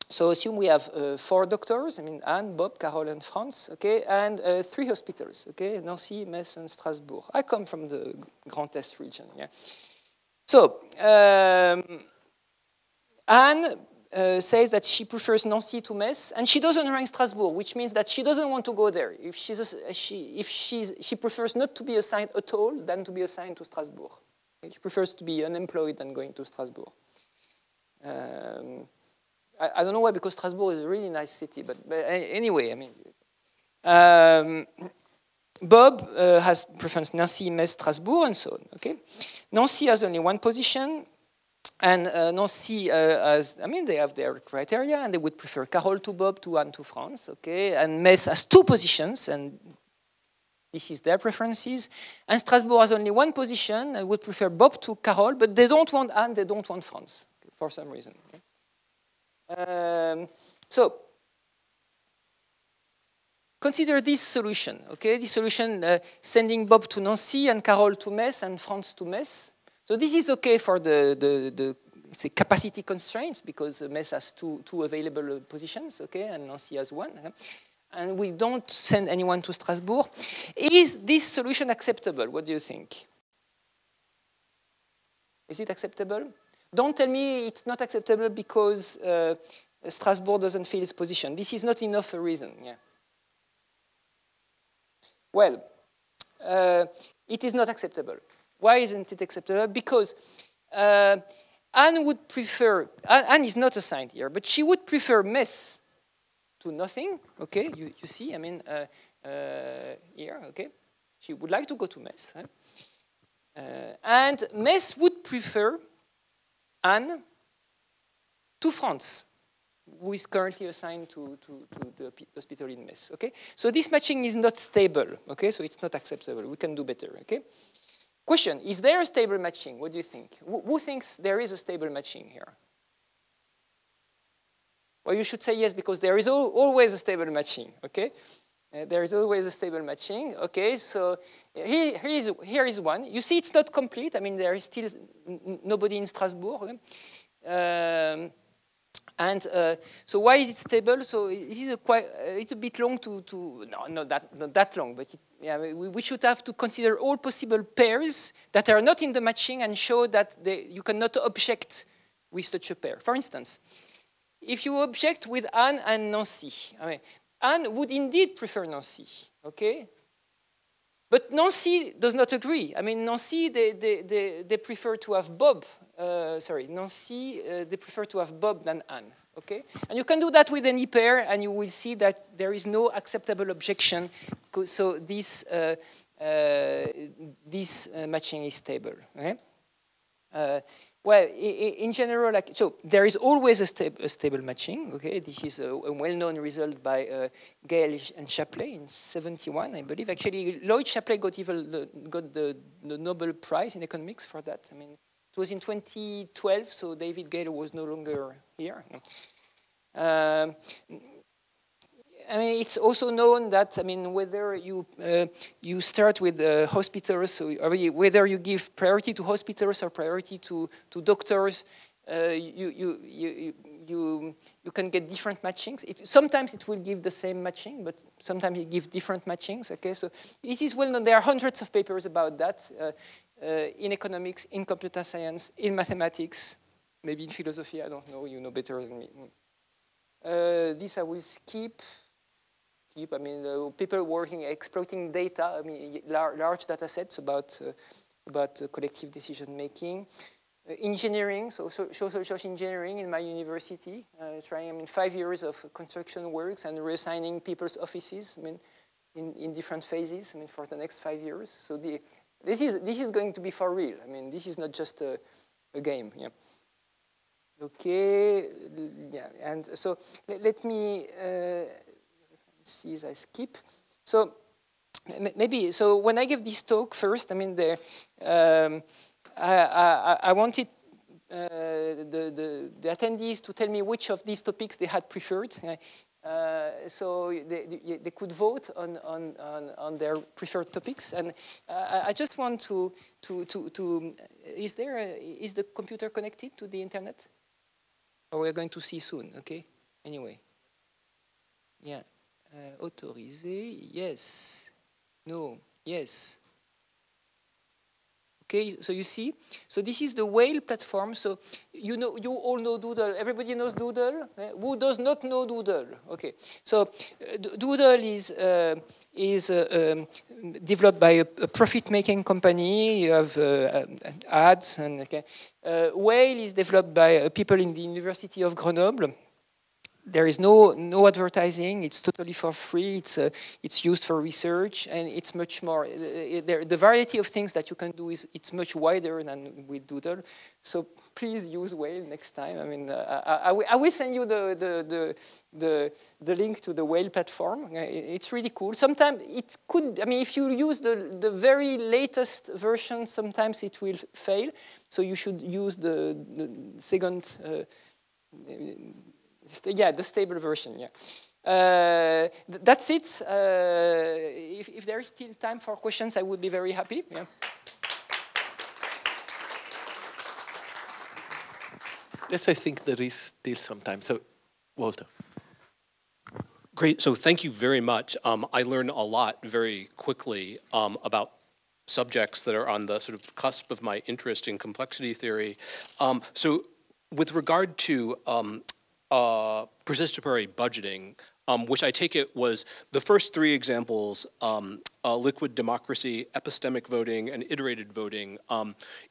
So assume we have 4 doctors, I mean, Anne, Bob, Carole, and Franz, okay, and 3 hospitals, okay, Nancy, Metz, and Strasbourg. I come from the Grand Est region, yeah. So, Anne says that she prefers Nancy to Metz, and she doesn't rank Strasbourg, which means that she doesn't want to go there. If she prefers not to be assigned at all than to be assigned to Strasbourg. Okay? She prefers to be unemployed than going to Strasbourg. I don't know why, because Strasbourg is a really nice city, but anyway, I mean. Bob has preference Nancy, Metz, Strasbourg, and so on, okay? Nancy has only 1 position, and Nancy has, I mean, they have their criteria, and they would prefer Carole to Bob, to Anne to Franz, okay? And Metz has 2 positions, and this is their preferences. And Strasbourg has only 1 position, and would prefer Bob to Carole, but they don't want Anne, they don't want Franz, for some reason. Okay? So, consider this solution, okay? This solution sending Bob to Nancy and Carole to Metz and Franz to Metz. So this is okay for the say capacity constraints because Metz has two available positions, okay, and Nancy has 1. Okay? And we don't send anyone to Strasbourg. Is this solution acceptable? What do you think? Is it acceptable? Don't tell me it's not acceptable because Strasbourg doesn't fill its position. This is not enough a reason, yeah. Well, it is not acceptable. Why isn't it acceptable? Because Anne would prefer, Anne is not assigned here, but she would prefer Metz to nothing, okay? You see, I mean, here, okay? She would like to go to Metz. Huh? And Metz would prefer Anne to France, who is currently assigned to the hospital in Metz, okay? So this matching is not stable, okay? So it's not acceptable. We can do better, okay? Question, is there a stable matching? What do you think? Who thinks there is a stable matching here? Well, you should say yes, because there is always a stable matching, okay? There is always a stable matching, okay? So here is one. You see it's not complete. I mean, there is still nobody in Strasbourg. Okay? So why is it stable? So this is a little bit long no, not that long, but we should have to consider all possible pairs that are not in the matching and show that you cannot object with such a pair. For instance, if you object with Anne and Nancy, I mean, Anne would indeed prefer Nancy, okay? But Nancy does not agree. I mean, Nancy, they prefer to have Bob. Nancy, they prefer to have Bob than Anne, okay? And you can do that with any pair, and you will see that there is no acceptable objection. So this matching is stable, okay? Well, in general, so there is always a stable matching, okay? This is a well-known result by Gale and Shapley in '71, I believe. Actually, Lloyd Shapley got the Nobel Prize in economics for that. I mean, it was in 2012, so David Gale was no longer here. I mean, it's also known that, I mean, whether you start with hospitals, so whether you give priority to hospitals or priority to doctors, you can get different matchings. Sometimes it will give the same matching, but sometimes it gives different matchings, okay? So it is well known. There are hundreds of papers about that in economics, in computer science, in mathematics, maybe in philosophy, I don't know, you know better than me. This I will skip. I mean, people working, exploiting data, I mean, large data sets about collective decision making. Engineering, so social engineering in my university, trying, I mean, 5 years of construction works and reassigning people's offices, I mean, in different phases, I mean, for the next 5 years. So this is going to be for real. I mean, this is not just a game, yeah. Okay, yeah, and so let me, I skip. So maybe, so when I gave this talk first, I mean, I wanted the attendees to tell me which of these topics they had preferred. So they could vote on their preferred topics, and I just want to is the computer connected to the internet? Or we're going to see soon, okay? Anyway, yeah, autorisé, yes, no, yes. Okay, so you see, so this is the whale platform. So you know, you all know Doodle. Everybody knows Doodle. Who does not know Doodle? Okay, so Doodle is developed by a profit-making company. You have ads, and okay. Whale is developed by people in the University of Grenoble. There is no advertising. It's totally for free. It's used for research, and it's much more. The variety of things that you can do it's much wider than with Doodle. So please use Whale next time. I mean, I will send you the link to the Whale platform. It's really cool. Sometimes it could. I mean, if you use the very latest version, sometimes it will fail. So you should use the second. Yeah, the stable version, yeah. That's it. If there is still time for questions, I would be very happy. Yeah. Yes, I think there is still some time. So, Walter. Great, so thank you very much. I learned a lot very quickly about subjects that are on the sort of cusp of my interest in complexity theory. So with regard to participatory budgeting, which I take it was the first three examples, liquid democracy, epistemic voting, and iterated voting.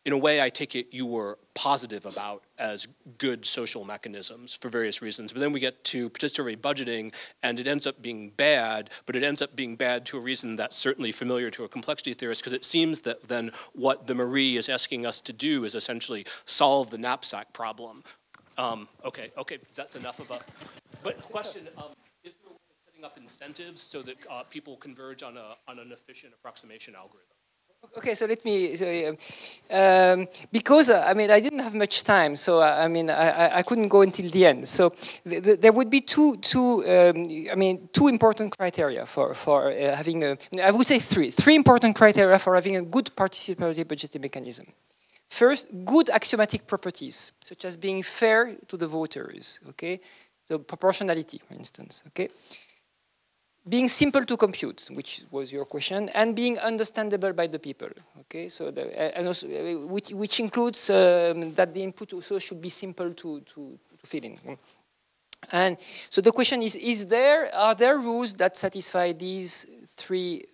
In a way, I take it you were positive about as good social mechanisms for various reasons. But then we get to participatory budgeting, and it ends up being bad, but it ends up being bad to a reason that's certainly familiar to a complexity theorist, because it seems that then what the Marie is asking us to do is essentially solve the knapsack problem. Okay, that's enough of a, but question, is there a way of setting up incentives so that people converge on an efficient approximation algorithm? Okay, so let me, because, I mean, I didn't have much time, so, I mean, I couldn't go until the end. So there would be two important criteria for having I would say three important criteria for having a good participatory budgeting mechanism. First, good axiomatic properties, such as being fair to the voters, okay? So proportionality, for instance, okay? Being simple to compute, which was your question, and being understandable by the people, okay? So, and also, which includes that the input also should be simple to fill in. And so the question is are there rules that satisfy these three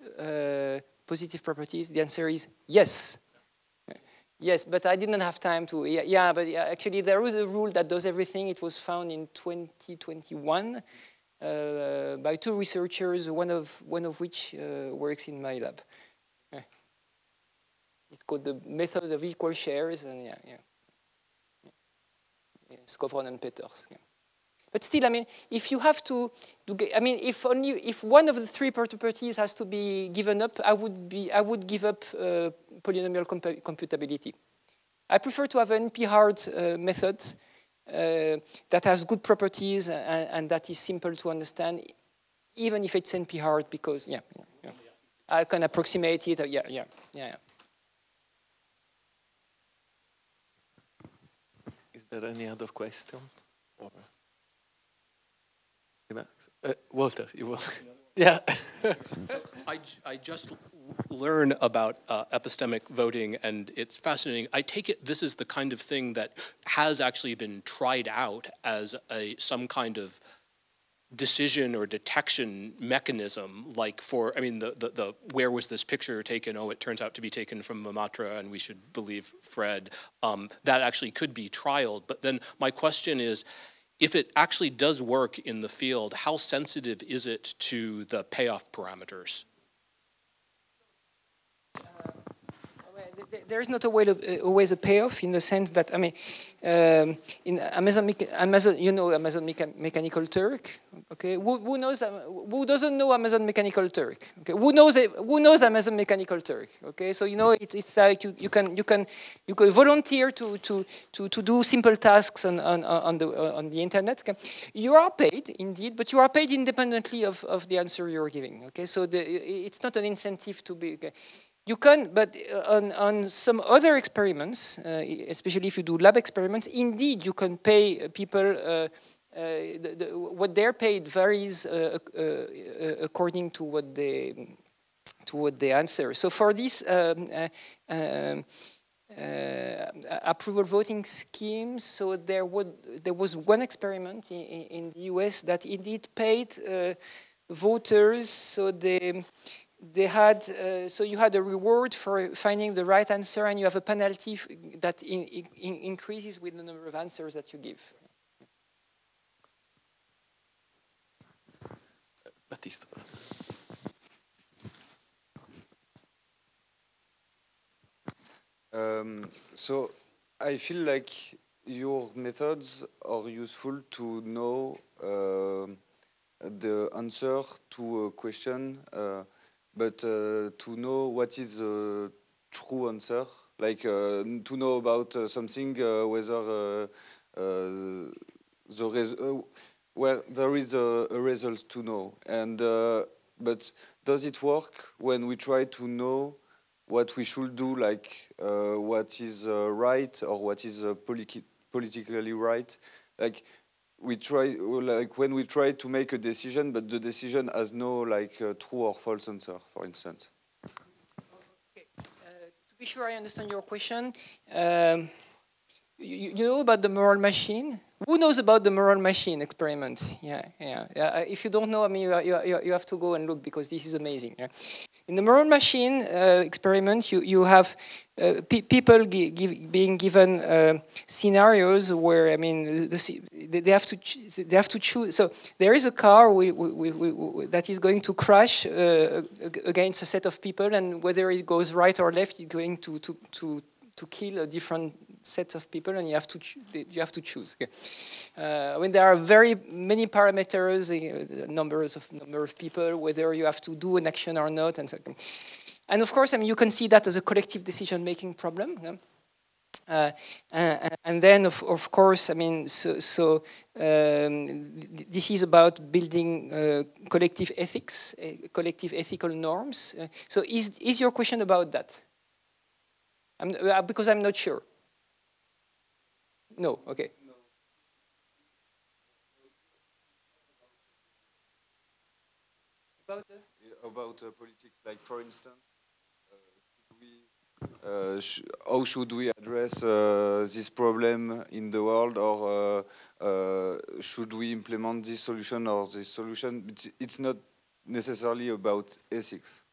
positive properties? The answer is yes. Yes, but I didn't have time to. Yeah, but actually there is a rule that does everything. It was found in 2021 by two researchers, one of which works in my lab. It's called the method of equal shares, and Skovron and Peters. Yeah. But still, I mean, if you have to I mean, if one of the three properties has to be given up, I would give up polynomial computability. I prefer to have an NP-hard method that has good properties and that is simple to understand, even if it's NP-hard, because I can approximate it. Yeah. Is there any other question? Or Walter, you will. Yeah. I just learn about epistemic voting, and it's fascinating. I take it this is the kind of thing that has actually been tried out as some kind of decision or detection mechanism, like for, I mean, the where was this picture taken? Oh, it turns out to be taken from Montmartre, and we should believe Fred. That actually could be trialed. But then my question is, if it actually does work in the field, how sensitive is it to the payoff parameters? there is not always a payoff in the sense that, I mean, in Amazon, you know Amazon Mechanical Turk, okay? Who knows? Who doesn't know Amazon Mechanical Turk? Okay, who knows Amazon Mechanical Turk? Okay, so you know it's like you can volunteer to do simple tasks on the internet. Okay? You are paid indeed, but you are paid independently of the answer you are giving. Okay, so it's not an incentive to be. Okay? You can, but on some other experiments, especially if you do lab experiments, indeed you can pay people. What they're paid varies according to what they answer. So for this approval voting scheme, so there was one experiment in the US that indeed paid voters. So they had, so you had a reward for finding the right answer, and you have a penalty that increases with the number of answers that you give. Baptiste. So I feel like your methods are useful to know the answer to a question, but to know what is a true answer, like to know about something, whether where there is a result to know. And but does it work when we try to know what we should do, like what is right or what is politically right? Like we try, like when we try to make a decision, but the decision has no like true or false answer, for instance. Okay. To be sure I understand your question, you know about the moral machine? Who knows about the moral machine experiment? Yeah. If you don't know, I mean, you have to go and look, because this is amazing. Yeah? In the moral machine experiment, you have people being given scenarios where, I mean, they have to choose. So there is a car that is going to crash against a set of people, and whether it goes right or left, it's going to kill a different sets of people, and you have to choose. Okay. I mean, there are very many parameters, number of people, whether you have to do an action or not, and so on. And of course, I mean, you can see that as a collective decision-making problem. Yeah? And then, of course, I mean, so this is about building collective ethics, collective ethical norms. So, is your question about that? Because I'm not sure. No, okay. About politics, like for instance, how should we address this problem in the world, or should we implement this solution or this solution? It's not necessarily about ethics.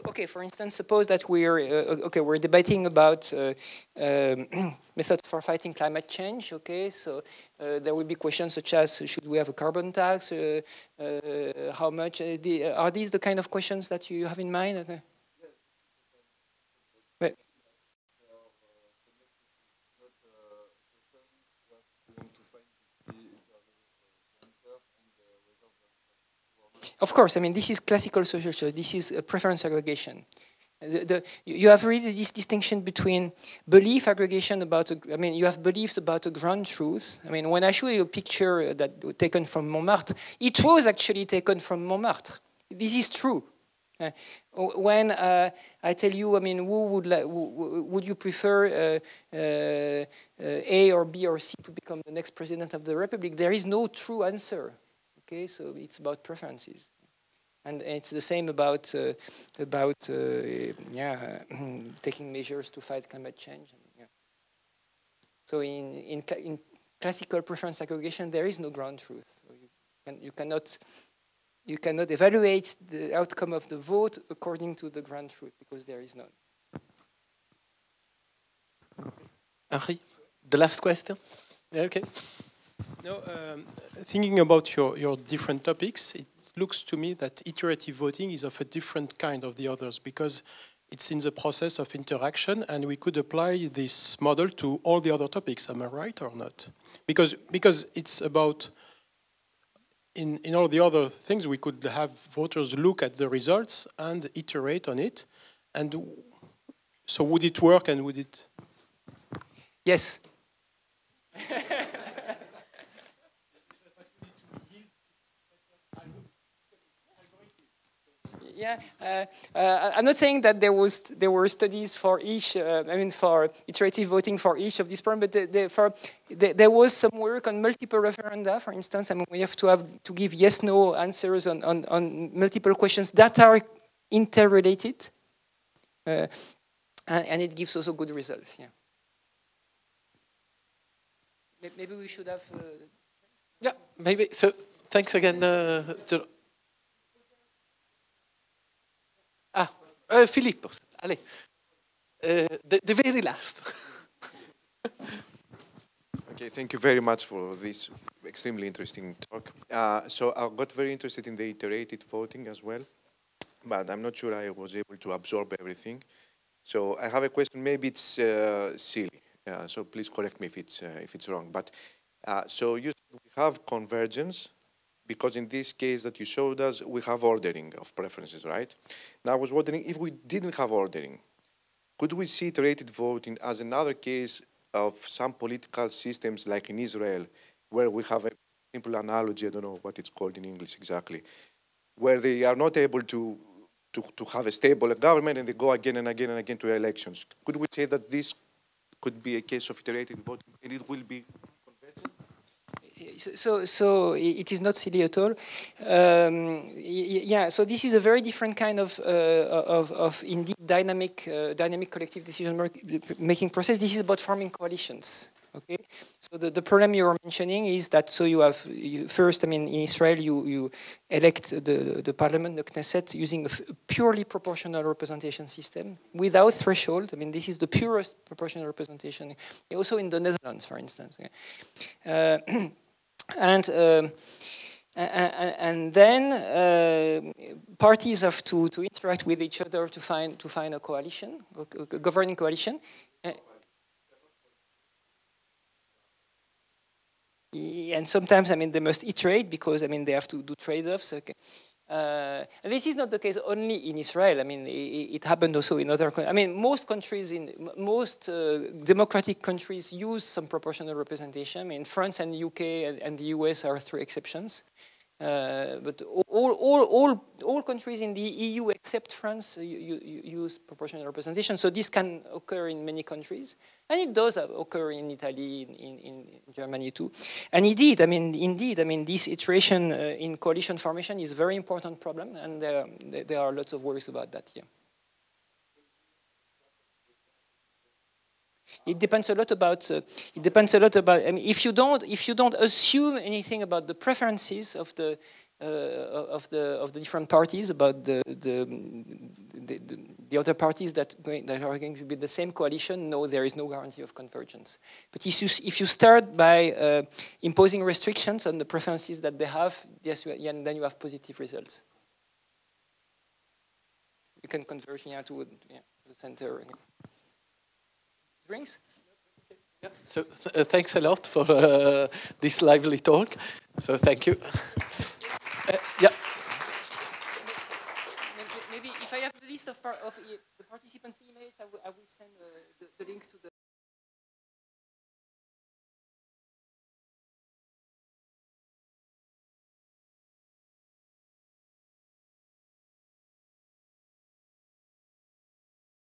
Okay, for instance, suppose that we're debating about methods for fighting climate change. Okay, so there will be questions such as, should we have a carbon tax? How much? Are these the kind of questions that you have in mind? Okay. But, of course, I mean, this is classical social choice. This is a preference aggregation. You have really this distinction between belief aggregation about, I mean, you have beliefs about a ground truth. I mean, when I show you a picture that taken from Montmartre, it was actually taken from Montmartre. This is true. When I tell you, I mean, would you prefer A or B or C to become the next president of the Republic? There is no true answer. Okay, so it's about preferences, and it's the same about taking measures to fight climate change. Yeah. So in classical preference aggregation, there is no ground truth. So you cannot evaluate the outcome of the vote according to the ground truth, because there is none. Henri, the last question. Yeah, okay. No, thinking about your different topics, it looks to me that iterative voting is of a different kind of the others, because it's in the process of interaction, and we could apply this model to all the other topics. Am I right or not? Because it's about, in all the other things, we could have voters look at the results and iterate on it. And so would it work, and would it? Yes. Yeah, I'm not saying that there were studies for each. I mean, for iterative voting for each of these problems, but there was some work on multiple referenda. For instance, I mean, we have to give yes/no answers on multiple questions that are interrelated, and it gives also good results. Yeah. Maybe we should have. Yeah, maybe. So thanks again, Philippe, allez, the very last. Okay, thank you very much for this extremely interesting talk. So I got very interested in the iterated voting as well, but I'm not sure I was able to absorb everything. So I have a question. Maybe it's silly, so please correct me if it's wrong. But so you have convergence, because in this case that you showed us, we have ordering of preferences, right? Now I was wondering, if we didn't have ordering, could we see iterated voting as another case of some political systems like in Israel, where we have a simple analogy, I don't know what it's called in English exactly, where they are not able to have a stable government and they go again and again and again to elections? Could we say that this could be a case of iterated voting and it will be convergent? So it is not silly at all. Yeah. So this is a very different kind of indeed dynamic collective decision making process. This is about forming coalitions. Okay. So the problem you are mentioning is that first, I mean, in Israel you elect the parliament, the Knesset, using a purely proportional representation system without threshold. I mean, this is the purest proportional representation. Also in the Netherlands, for instance. Okay. And then parties have to interact with each other to find a coalition, a governing coalition. And sometimes, I mean, they must iterate because, I mean, they have to do trade-offs. Okay. And this is not the case only in Israel. I mean, it happened also in other countries. I mean, most countries, democratic countries use some proportional representation. I mean, France and UK and the US are 3 exceptions. But all countries in the EU except France use proportional representation. So this can occur in many countries, and it does occur in Italy, in Germany too. And indeed, I mean, this iteration in coalition formation is a very important problem, and there are lots of worries about that. Yeah. It depends a lot about. I mean, if you don't assume anything about the preferences of the different parties, about the other parties that are going to be the same coalition, no, there is no guarantee of convergence. But if you start by imposing restrictions on the preferences that they have, yes, and then you have positive results. You can converge to the center. Drinks? Yeah. So thanks a lot for this lively talk. So thank you. Yeah. Maybe if I have the list of the participants' emails, I will send the link to the